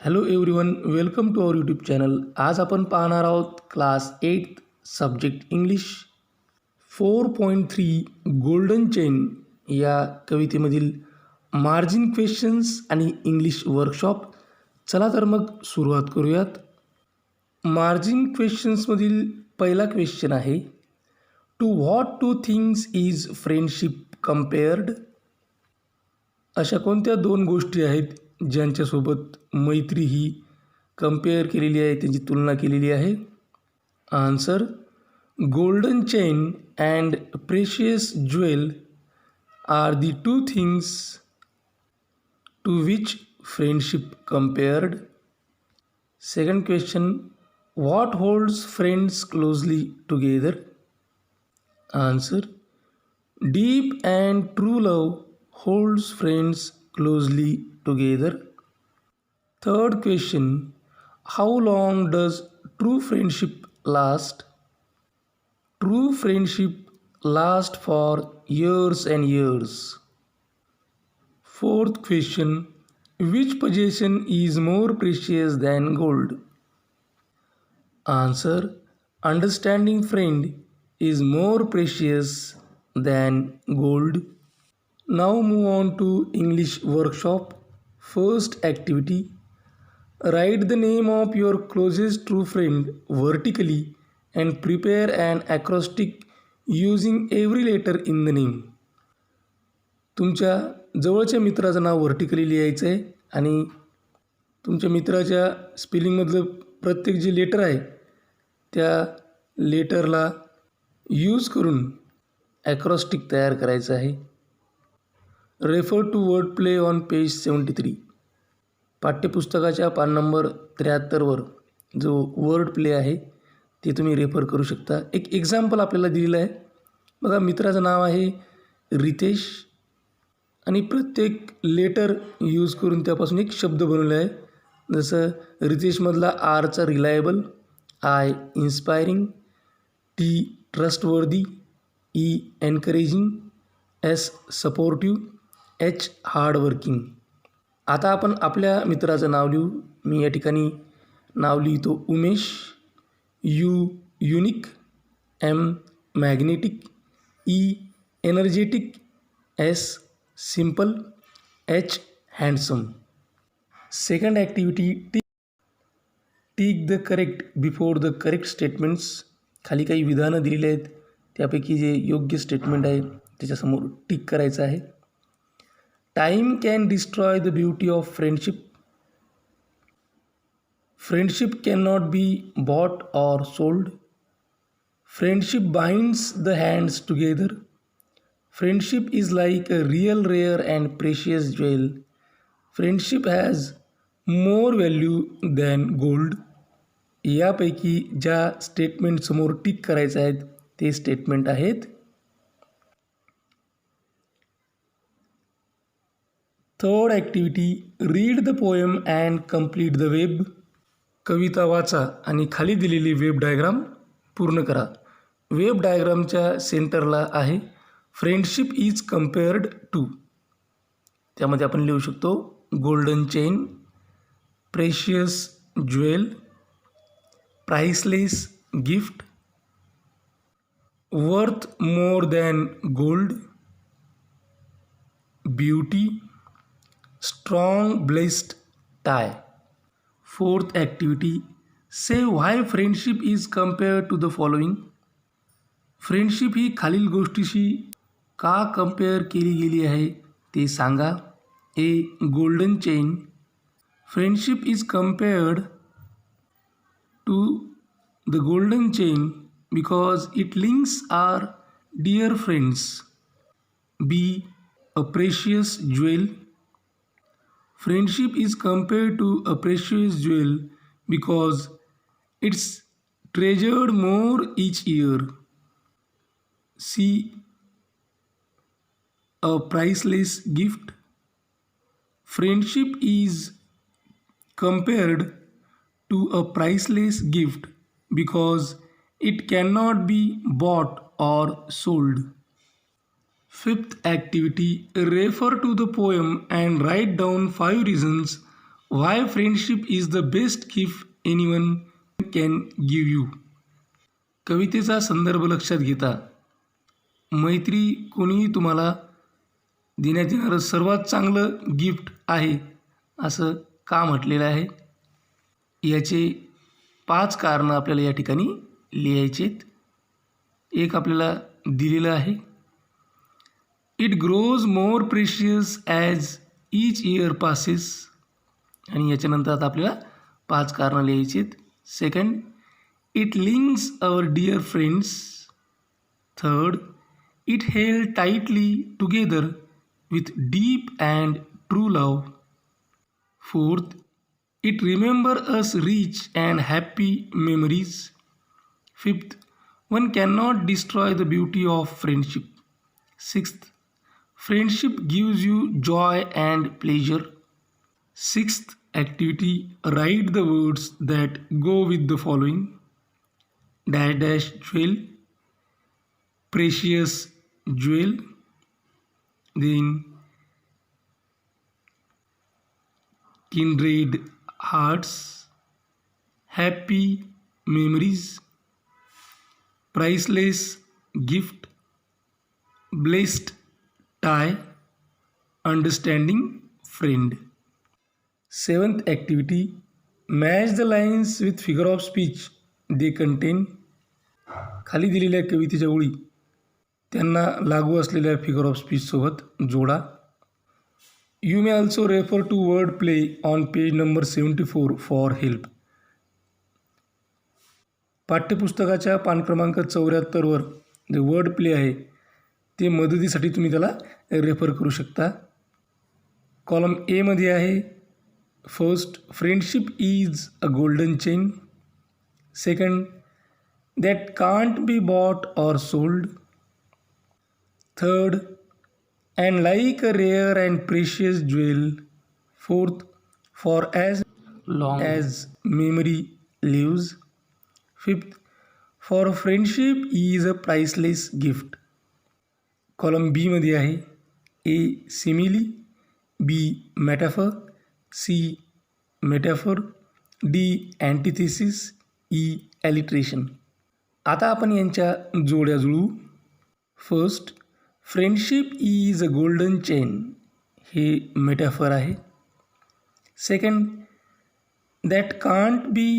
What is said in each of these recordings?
Hello everyone, welcome to our YouTube channel. आज आपण पाहणार आहोत class 8 subject English 4.3 golden chain या कवितेमधील मार्जिन क्वेश्चन्स आणि इंग्लिश वर्कशॉप. चला तर मग सुरुवात करूयात. मार्जिन क्वेश्चन्समधील पहिला क्वेश्चन आहे, to what two things is friendship compared? अशा कोणत्या दोन गोष्टी आहेत ज्यांच्यासोबत मैत्री ही कम्पेअर केलेली आहे, त्यांची तुलना केलेली आहे? Answer, golden chain and precious jewel are the two things to which friendship compared. Second question, what holds friends closely together? Answer, deep and true love holds friends closely together. Third question, how long does true friendship last? True friendship lasts for years and years. Fourth question, which possession is more precious than gold? Answer, understanding friend is more precious than gold. Now move on to English workshop. First activity, write the name of your closest true friend vertically and prepare an acrostic using every letter in the name. तुमच्या जवळच्या मित्राचं नाव vertically लिहायचं आहे आणि तुमच्या मित्राच्या स्पेलिंगमधलं प्रत्येक जे letter आहे त्या लेटरला यूज करून ॲक्रॉस्टिक तयार करायचं आहे. Refer to word play on page 73. पाठ्यपुस्तकाच्या पान नंबर 73वर जो वर्ड प्ले आहे ते तुम्ही रेफर करू शकता. एक एक्झाम्पल आपल्याला दिलेलं आहे बघा. मित्राचं नाव आहे रितेश आणि प्रत्येक लेटर यूज करून त्यापासून एक शब्द बनवला आहे. जसं रितेशमधला आरचा reliable, I inspiring, T trustworthy, E encouraging, S supportive, H hardworking. आता आपण आपल्या मित्राचं नाव लिहू. मी या ठिकाणी नाव लिहितो Umesh. U unique, M magnetic, E energetic, S simple, H handsome. Second activity, tick the correct before the correct statements. खाली काही विधानं दिलेली आहेत, त्यापैकी जे योग्य स्टेटमेंट आहे त्याच्यासमोर टिक करायचं आहे. Time can destroy the beauty of friendship. Friendship cannot be bought or sold. Friendship binds the hands together. Friendship is like a real rare and precious jewel. Friendship has more value than gold. यापैकी ज्या statement समोर टिक करायचे आहेत ते statement आहेत. Third activity, read the poem and complete the web. कविता वाचा आणि खाली दिलेली वेब डायग्राम पूर्ण करा. वेब डायग्रामच्या सेंटरला आहे फ्रेंडशिप इज कम्पेअर्ड टू. त्यामध्ये आपण लिहू शकतो golden chain, precious jewel, priceless gift, worth more than gold, beauty, strong blessed tie. Fourth activity, say why friendship is compared to the following. Friendship ही खालील गोष्टीशी का कम्पेअर केली गेली आहे ते सांगा. A golden chain, friendship is compared to the golden chain because it links are dear friends. B a precious jewel, friendship is compared to a precious jewel because it's treasured more each year. C a priceless gift, friendship is compared to a priceless gift because it cannot be bought or sold. Fifth activity, refer to the poem and write down 5 reasons Why friendship is the best gift anyone can give you. कवितेचा संदर्भ लक्षात घेता मैत्री कोणीही तुम्हाला देण्यात येणारं सर्वात चांगलं गिफ्ट आहे असं का म्हटलेलं आहे. याचे 5 कारणं आपल्याला या ठिकाणी लिहायचेत. एक आपल्याला दिलेलं आहे. It grows more precious as each year passes. आणि याच्यानंतर आता आपल्याला 5 कारणं लिहायची आहेत. Second, it links our dear friends. Third, it held tightly together with deep and true love. Fourth, it remember us rich and happy memories. Fifth, one cannot destroy the beauty of friendship. Sixth, friendship gives you joy and pleasure. Sixth activity, write the words that go with the following: dash dash jewel, precious jewel, then kindred hearts, happy memories, priceless gift, blessed tie, understanding friend. Seventh activity, match the lines with figure of speech they contain. खाली दिलेल्या कवितेच्या ओळी त्यांना लागू असलेल्या figure of स्पीचसोबत जोडा. You may also refer to word play on page number 74 for help. पाठ्यपुस्तकाच्या पान क्रमांक 74वर जे वर्ड प्ले आहे ते मदतीसाठी तुम्ही त्याला रेफर करू शकता. कॉलम एमध्ये आहे first, friendship is a golden chain. Second, that can't be bought or sold. Third, and like a rare and precious jewel. Fourth, for as long as memory lives. Fifth, for friendship is a priceless gift. Column बीमध्ये आहे A simile, B metaphor, C metaphor, D antithesis, E alliteration. आता आपण यांच्या जोड्या जुळवू. First, friendship is a golden chain, हे metaphor आहे. Second, that can't be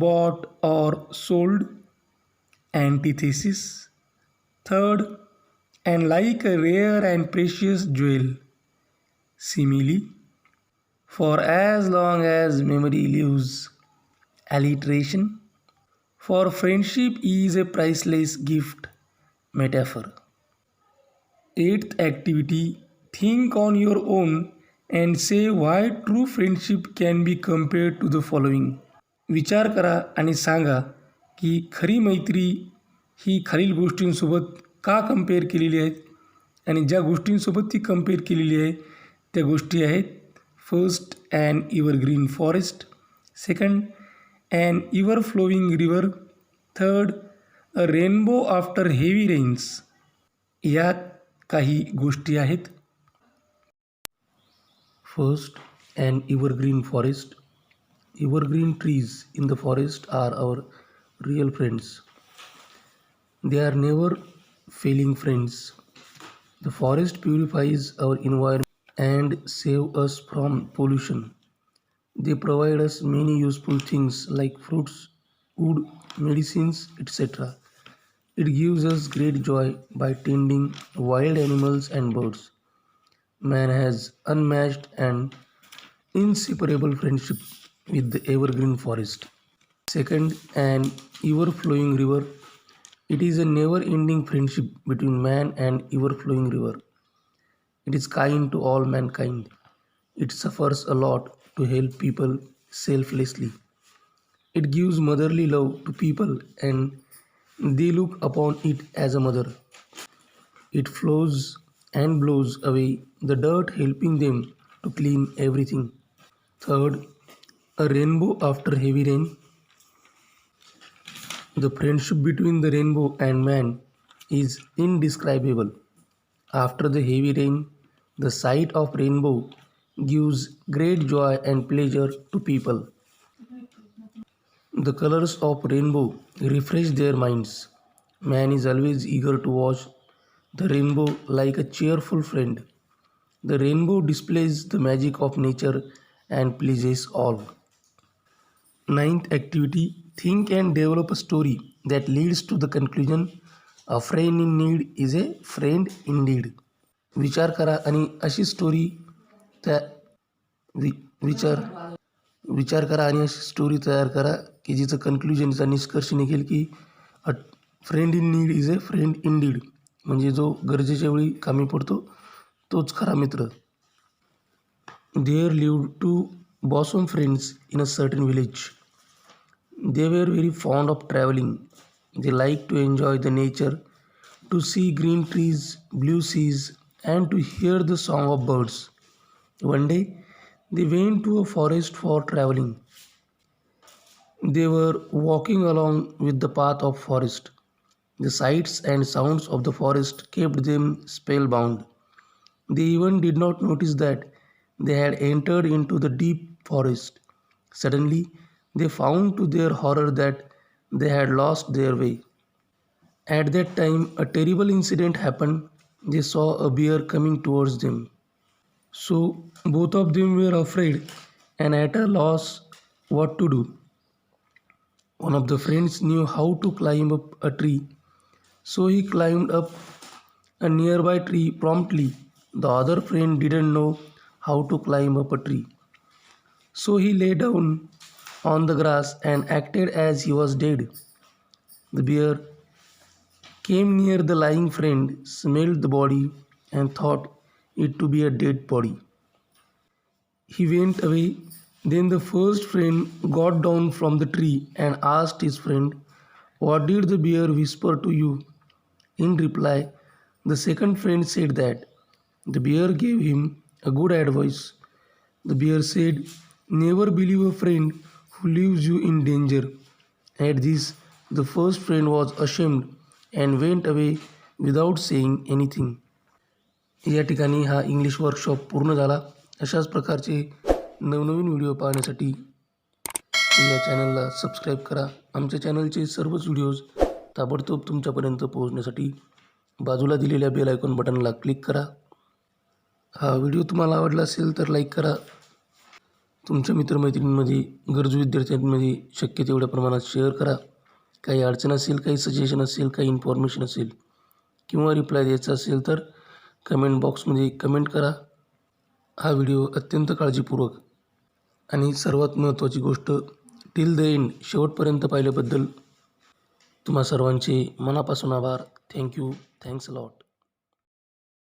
bought or sold, antithesis. Third, and like a rare and precious jewel, simile. For as long as memory lives, alliteration. For friendship is a priceless gift, metaphor. Eighth activity, think on your own and say why true friendship can be compared to the following. विचार करा आणि सांगा की खरी मैत्री ही खालील गोष्टींसोबत का compare केलेली आहेत आणि ज्या गोष्टींसोबत ती कंपेअर केलेली आहे त्या गोष्टी आहेत. First, an evergreen forest. Second, an ever flowing river. Third, a rainbow after heavy rains. यात काही गोष्टी आहेत. First, an evergreen forest. Evergreen trees in the forest are our real friends. They are never failing friends. The forest purifies our environment and save us from pollution. They provide us many useful things like fruits, wood, medicines, etc. It gives us great joy by tending wild animals and birds. Man has unmatched and inseparable friendship with the evergreen forest. Second, an ever-flowing river. It is a never-ending friendship between man and ever-flowing river. It is kind to all mankind. It suffers a lot to help people selflessly. It gives motherly love to people and they look upon it as a mother. It flows and blows away the dirt, helping them to clean everything. Third, a rainbow after heavy rain. The friendship between the rainbow and man is indescribable. After the heavy rain, the sight of rainbow gives great joy and pleasure to people. The colors of rainbow refresh their minds. Man is always eager to watch the rainbow like a cheerful friend. The rainbow displays the magic of nature and pleases all. Ninth activity, think and develop a story that leads to the conclusion a friend in need is a friend indeed. विचार करा आणि अशी story त्या वि विचार विचार करा आणि अशी स्टोरी तयार करा की जिचं कन्क्ल्युजनचा निष्कर्ष निघेल की a friend in need is a friend indeed, म्हणजे जो गरजेच्या वेळी कामी पडतो तोच खरा मित्र. There lived two bosom friends in a certain village. They were very fond of traveling. They liked to enjoy the nature, to see green trees, blue seas, and to hear the song of birds. One day, they went to a forest for traveling. They were walking along with the path of forest. The sights and sounds of the forest kept them spellbound. They even did not notice that they had entered into the deep forest. Suddenly, they found to their horror that they had lost their way. At that time, a terrible incident happened. They saw a bear coming towards them. So, both of them were afraid and at a loss what to do. One of the friends knew how to climb up a tree, so he climbed up a nearby tree promptly. The other friend didn't know how to climb up a tree, so he lay down on the grass and acted as he was dead. The bear came near the lying friend, smelled the body, and thought it to be a dead body. He went away. Then the first friend got down from the tree and asked his friend, "What did the bear whisper to you?" In reply, the second friend said that the bear gave him a good advice. The bear said, "Never believe a friend who leaves you in danger." At this, the first friend was ashamed and went away without saying anything. या ठिकाणी हा English workshop पूर्ण झाला. अशाच प्रकारचे नवनवीन video पाहण्यासाठी या चॅनलला सबस्क्राईब करा. आमच्या चॅनलचे सर्वच व्हिडिओज ताबडतोब तुमच्यापर्यंत पोहोचण्यासाठी बाजूला दिलेल्या बेल आयकॉन बटनला क्लिक करा. हा व्हिडिओ तुम्हाला आवडला असेल तर लाईक करा. तुमच्या मित्रमैत्रिणींमध्ये, गरजू विद्यार्थ्यांमध्ये शक्य तेवढ्या प्रमाणात शेअर करा. काही अडचण असेल, काही सजेशन असेल, काही इन्फॉर्मेशन असेल किंवा रिप्लाय द्यायचा असेल तर कमेंट बॉक्समध्ये कमेंट करा. हा व्हिडिओ अत्यंत काळजीपूर्वक आणि सर्वात महत्त्वाची गोष्ट टिल द एंड शेवटपर्यंत पाहिल्याबद्दल तुम्हा सर्वांचे मनापासून आभार. थँक्यू. Thanks a lot.